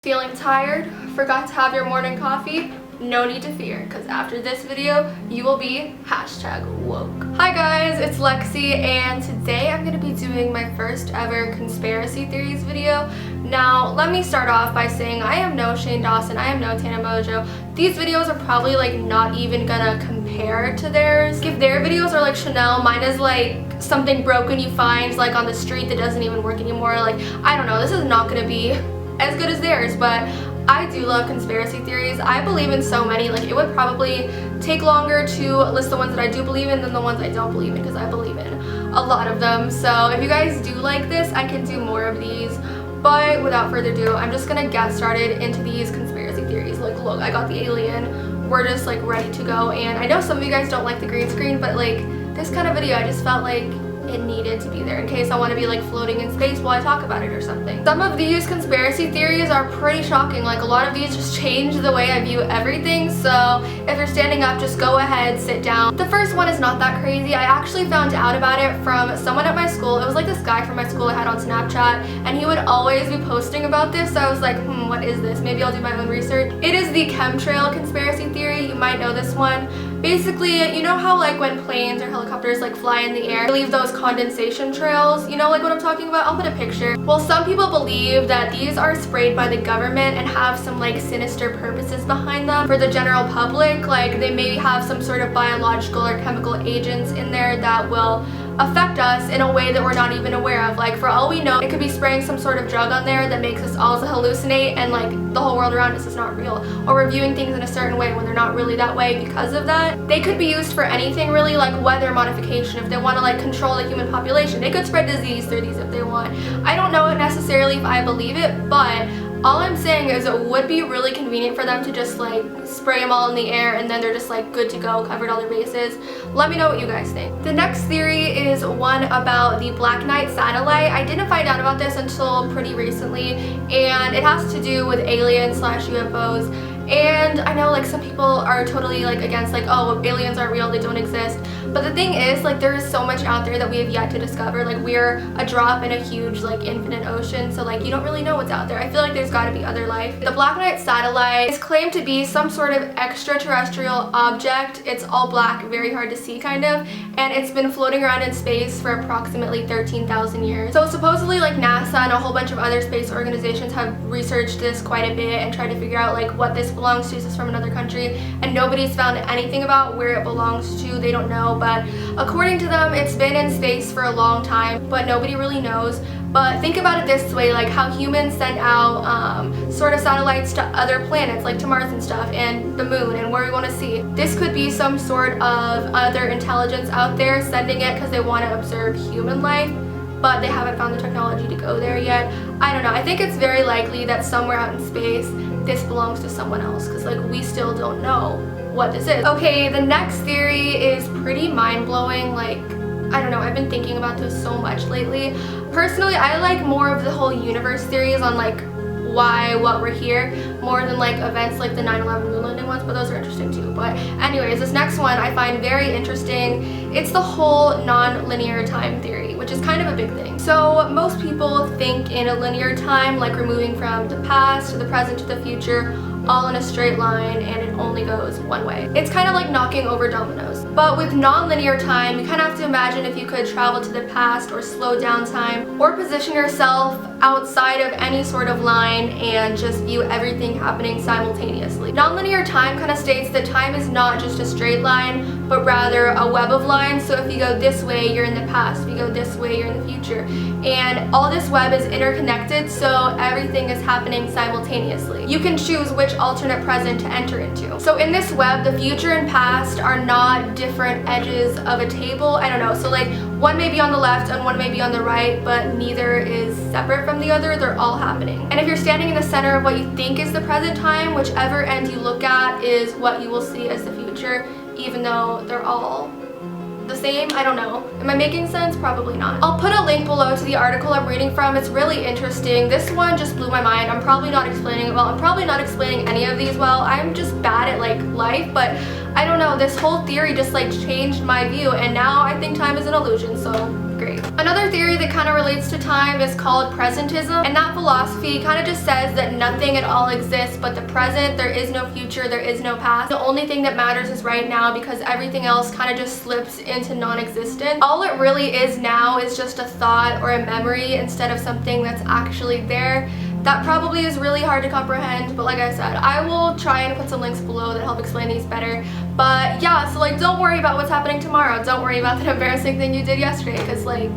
Feeling tired? Forgot to have your morning coffee? No need to fear, because after this video, you will be #woke. Hi guys, it's Lexi, and today I'm going to be doing my first ever conspiracy theories video. Now, let me start off by saying I am no Shane Dawson, I am no Tana Mojo. These videos are probably like not even gonna compare to theirs. If their videos are like Chanel, mine is like something broken you find like on the street that doesn't even work anymore. Like, I don't know, this is not gonna be as good as theirs, but I do love conspiracy theories. I believe in so many. Like, it would probably take longer to list the ones that I do believe in than the ones I don't believe in, because I believe in a lot of them. So if you guys do like this, I can do more of these. But without further ado, I'm just gonna get started into these conspiracy theories. Like, look, I got the alien. We're just like ready to go. And I know some of you guys don't like the green screen, but like this kind of video, I just felt like it needed to be there in case I want to be like floating in space while I talk about it or something. Some of these conspiracy theories are pretty shocking. Like, a lot of these just change the way I view everything. So if you're standing up, just go ahead, sit down. The first one is not that crazy. I actually found out about it from someone at my school. It was like this guy from my school I had on Snapchat, and he would always be posting about this. So I was like, what is this? Maybe I'll do my own research. It is the chemtrail conspiracy theory. You might know this one. Basically, you know how like when planes or helicopters like fly in the air, they leave those condensation trails? You know like what I'm talking about? I'll put a picture. Well, some people believe that these are sprayed by the government and have some like sinister purposes behind them for the general public. Like, they maybe have some sort of biological or chemical agents in there that will affect us in a way that we're not even aware of. Like, for all we know, it could be spraying some sort of drug on there that makes us all hallucinate, and like the whole world around us is not real, or we're viewing things in a certain way when they're not really that way because of that. They could be used for anything really, like weather modification. If they want to like control the human population, they could spread disease through these if they want. I don't know necessarily if I believe it, but all I'm saying is it would be really convenient for them to just like spray them all in the air and then they're just like good to go, covered all their bases. Let me know what you guys think. The next theory is one about the Black Knight satellite. I didn't find out about this until pretty recently, and it has to do with aliens/UFOs. And I know like some people are totally like against like, oh, aliens aren't real, they don't exist. But the thing is, like, there is so much out there that we have yet to discover. Like, we're a drop in a huge like infinite ocean, so like you don't really know what's out there. I feel like there's got to be other life. The Black Knight satellite is claimed to be some sort of extraterrestrial object. It's all black, very hard to see kind of, and it's been floating around in space for approximately 13,000 years. So supposedly like NASA and a whole bunch of other space organizations have researched this quite a bit and tried to figure out like what this belongs to. Is this from another country? And nobody's found anything about where it belongs to. They don't know, but according to them, it's been in space for a long time, but nobody really knows. But think about it this way, like how humans send out sort of satellites to other planets, like to Mars and stuff, and the moon, and where we want to see. This could be some sort of other intelligence out there sending it because they want to observe human life, but they haven't found the technology to go there yet. I don't know. I think it's very likely that somewhere out in space, this belongs to someone else, because like we still don't know what this is. Okay, the next theory is pretty mind-blowing. Like, I don't know, I've been thinking about this so much lately. Personally, I like more of the whole universe theories on like why, what we're here, more than like events like the 9/11 moon landing ones, but those are interesting too. But anyways, this next one I find very interesting. It's the whole non-linear time theory, which is kind of a big thing. So most people think in a linear time, like we're moving from the past to the present to the future, all in a straight line, and it only goes one way. It's kind of like knocking over dominoes. But with non-linear time, you kind of have to imagine if you could travel to the past or slow down time or position yourself outside of any sort of line and just view everything happening simultaneously. Non-linear time kind of states that time is not just a straight line, but rather a web of lines. So if you go this way, you're in the past. If you go this way, you're in the future. And all this web is interconnected, so everything is happening simultaneously. You can choose which alternate present to enter into. So in this web, the future and past are not different edges of a table. I don't know. So like one may be on the left and one may be on the right, but neither is separate from the other. They're all happening. And if you're standing in the center of what you think is the present time, whichever end you look at is what you will see as the future, even though they're all the same. I don't know. Am I making sense? Probably not. I'll put a link below to the article I'm reading from. It's really interesting. This one just blew my mind. I'm probably not explaining it well. I'm probably not explaining any of these well. I'm just bad at like life, but I don't know. This whole theory just like changed my view, and now I think time is an illusion, so great. Another theory that kind of relates to time is called presentism, and that philosophy kind of just says that nothing at all exists but the present. There is no future, there is no past. The only thing that matters is right now, because everything else kind of just slips into non-existence. All it really is now is just a thought or a memory instead of something that's actually there. That probably is really hard to comprehend, but like I said, I will try and put some links below that help explain these better. But yeah, so like, don't worry about what's happening tomorrow. Don't worry about that embarrassing thing you did yesterday, because like,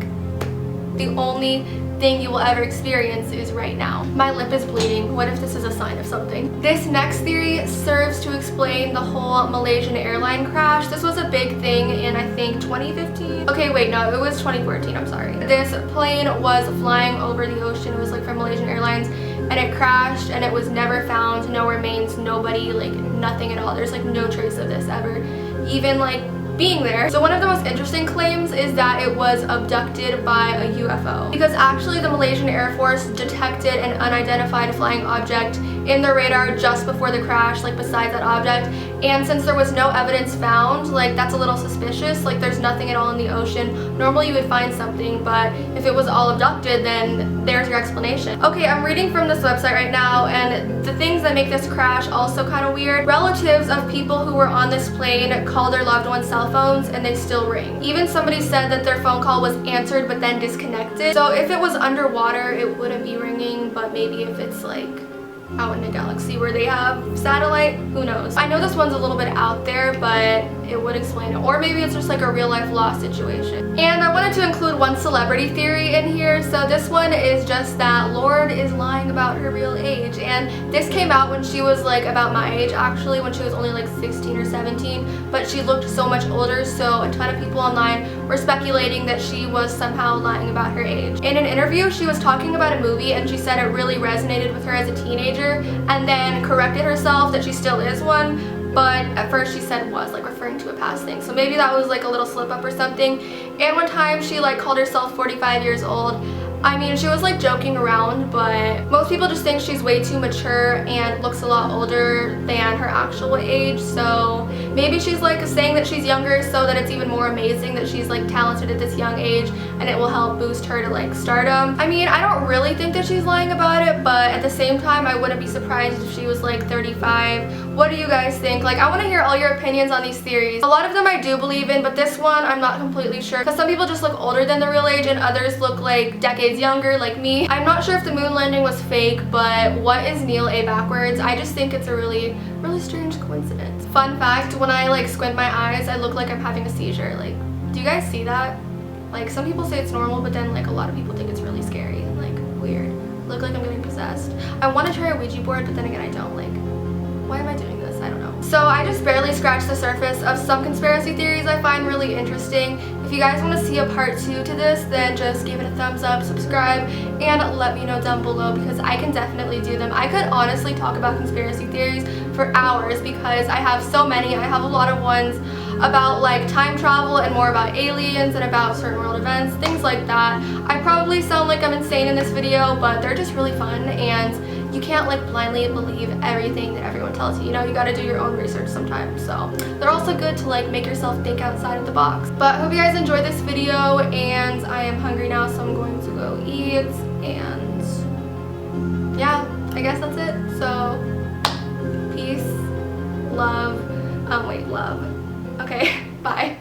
the only thing you will ever experience is right now. My lip is bleeding. What if this is a sign of something? This next theory serves to explain the whole Malaysian airline crash. This was a big thing in, I think, 2015. Okay, wait, no, it was 2014, I'm sorry. This plane was flying over the ocean. It was like from Malaysian Airlines, and it crashed, and it was never found. No remains, nobody, like nothing at all. There's like no trace of this ever even like being there. So one of the most interesting claims is that it was abducted by a UFO, because actually the Malaysian Air Force detected an unidentified flying object in their radar just before the crash, like besides that object. And since there was no evidence found, like that's a little suspicious. Like there's nothing at all in the ocean. Normally you would find something, but if it was all abducted, then there's your explanation. Okay, I'm reading from this website right now, and the things that make this crash also kind of weird. Relatives of people who were on this plane called their loved ones' cell phones and they still ring. Even somebody said that their phone call was answered but then disconnected. So if it was underwater, it wouldn't be ringing, but maybe if it's like out in a galaxy where they have satellite, who knows. I know this one's a little bit out there, but it would explain it. Or maybe it's just like a real life lost situation. And I wanted to include one celebrity theory in here. So this one is just that Lorde is lying about her real age, and this came out when she was like about my age, actually, when she was only like 16 or 17, but she looked so much older, so a ton of people online were speculating that she was somehow lying about her age. In an interview, she was talking about a movie, and she said it really resonated with her as a teenager, and then corrected herself that she still is one, but at first she said was, like referring to a past thing. So maybe that was like a little slip up or something. And one time she like called herself 45 years old. I mean, she was like joking around, but most people just think she's way too mature and looks a lot older than her actual age. So maybe she's like saying that she's younger so that it's even more amazing that she's like talented at this young age, and it will help boost her to like stardom. I mean, I don't really think that she's lying about it, but at the same time, I wouldn't be surprised if she was like 35. What do you guys think? Like, I want to hear all your opinions on these theories. A lot of them I do believe in, but this one I'm not completely sure, because some people just look older than the real age and others look like decades younger, like me. I'm not sure if the moon landing was fake, but what is Neil A backwards? I just think it's a really strange coincidence. Fun fact, when I like squint my eyes, I look like I'm having a seizure. Like, do you guys see that? Like, some people say it's normal, but then like a lot of people think it's really scary. Like, weird. Look like I'm getting possessed. I want to try a Ouija board, but then again I don't. Like, why am I doing this? I don't know. So I just barely scratched the surface of some conspiracy theories I find really interesting. If you guys want to see a part 2 to this, then just give it a thumbs up, subscribe, and let me know down below, because I can definitely do them. I could honestly talk about conspiracy theories for hours because I have so many. I have a lot of ones about like time travel and more about aliens and about certain world events, things like that. I probably sound like I'm insane in this video, but they're just really fun, and you can't like blindly believe everything that everyone tells you. You know, you gotta do your own research sometimes. So they're also good to like make yourself think outside of the box. But I hope you guys enjoyed this video, and I am hungry now, so I'm going to go eat. And yeah, I guess that's it. So peace, love, love. Okay, bye.